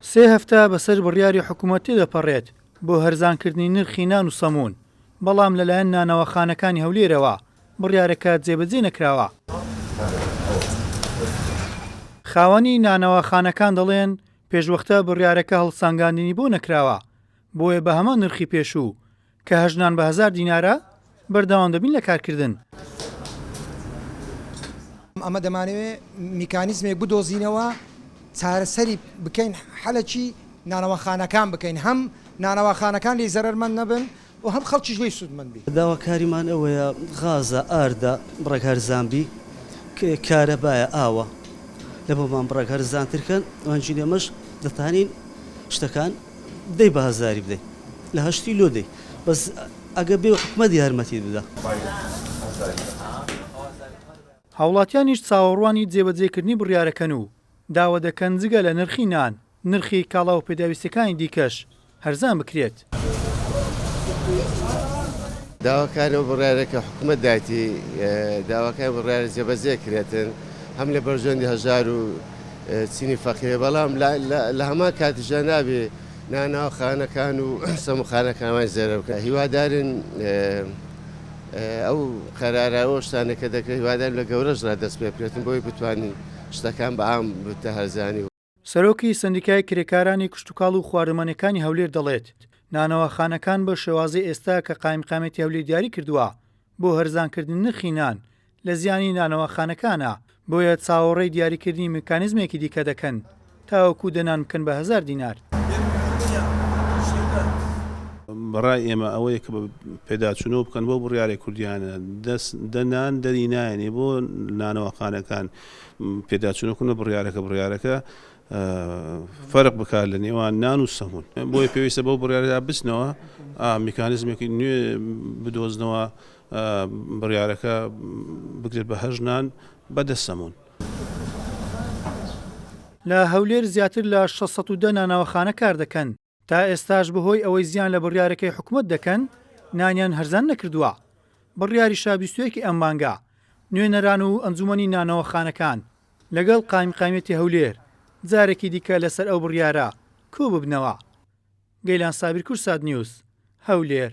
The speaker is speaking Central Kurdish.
سێ هەفتە بەسەر بڕیاری حکوومەت تێدەپەڕێت بۆ هەرزانکردنی نرخی نان و سەمون، بەڵام لەلایەن نانەوەخانەکانی هەولێرەوە بڕیارەکە جێبەجێ نەکراوە. خاوەنی نانەوەخانەکان دەڵێن پێشوەختە بڕیارەکە هەڵسانگاندنی بۆ نەکراوە، بۆیە بە هەمان نرخی پێشوو کە هەژنان بە 1000 دینارە بەردەوام دەبین لە کارکردن. ئەمە دەمانەوێت میکانیزمێک بدۆزینەوە چارەسەری بکەین، حەلەکی نانەوەخانەکان بکەین، هەم نانەوەخانەکان لێ زەرەرمەند نەبن و هەم خەڵکیش لێی سوودمەند بێت. داواکاریمان ئەوەیە غازە ئاردا بڕێک هەرزانبی کارەبایە ئاوە لە بۆمان بڕێک هەرزانترکەن ئەوانجی لێمەش دەتانین شتەکان دەی بە هەزاری بدەین لە 8 لۆ دەی، بەس ئەگە بێ حکومەت یارمەتی بدە. هاوڵاتیانیش چاوەڕوانی جێبەجێکردنی بڕیارەکەن و داوا دەکەن جگە لە نرخی نان، نرخی کاڵا و پێداویستەکانی دیکەش هەرزان بکرێت. داواکاری بڕیارەکە حکوومەت دایتی داواکاری بڕیارە جێبەجێ کرێتن هەم لە بەرژەندی هەژار و چینی فەقیرە، بەڵام لە هەمان کاتیژە نابێ ناناوەخانەکان و سەموخانەکانمان زێرە بکەن. هیوادارن ئەو قەرارەوە شتانێکە دەکرێت هیوادار لە گەورەشدا دەست پێ بکرێتن بۆی بتوانین شتەکان بەعام بتە هەرزانی. سەرۆکی سندیکای کرێکارانی کشتتوکاڵ و خواردەمەنەکانی هەولێر دەڵێت نانەوەخانەکان بە شێوازی ئێستا کە قایمقامەتی هەولێر دیاری کردووە بۆ هەرزانکردن نرخی نان لە زیانی نانەوەخانەکانە، بۆیە چاوەڕێی دیاریکردنی میکانیزمێکی دیکە دەکەن تاوەکو دەنان بکەن بە 1000 دینار. بەڕای ئێمە ئەوەیە کە پێداچوونەوە بکەن بۆ بڕیارێک کوردیانە دەنان دەری نایەنێ بۆ نانەوەخانەکان پێداچوونەکەن بڕیارەکە فەرق بکات لە نێوان نان و سەمون، بۆیە پێویستە بەو بڕیارەدا بچنەوە میکانیزمێکی نوێ بدۆزنەوە بڕیارەکە بگرێت بە هەژنان بەدە سەمون. لە هەولێر زیاتر لە 610 نانەوەخانە کار دەکەن، تا ئێستاش بەهۆی ئەوەی زیان لە بڕیارەکەی حکوومەت دەکەن نانیان هەرزان نەکردووە. بڕیاری شابیستوەیەکی ئەم مانگە نوێنەران و ئەنجومەنی نانەوەخانەکان لەگەڵ قایمقامەتی هەولێر جارێکی دیکە لەسەر ئەو بڕیارە کوو ببنەوە. گەیلان سابیر، کورسات نیوز، هەولێر.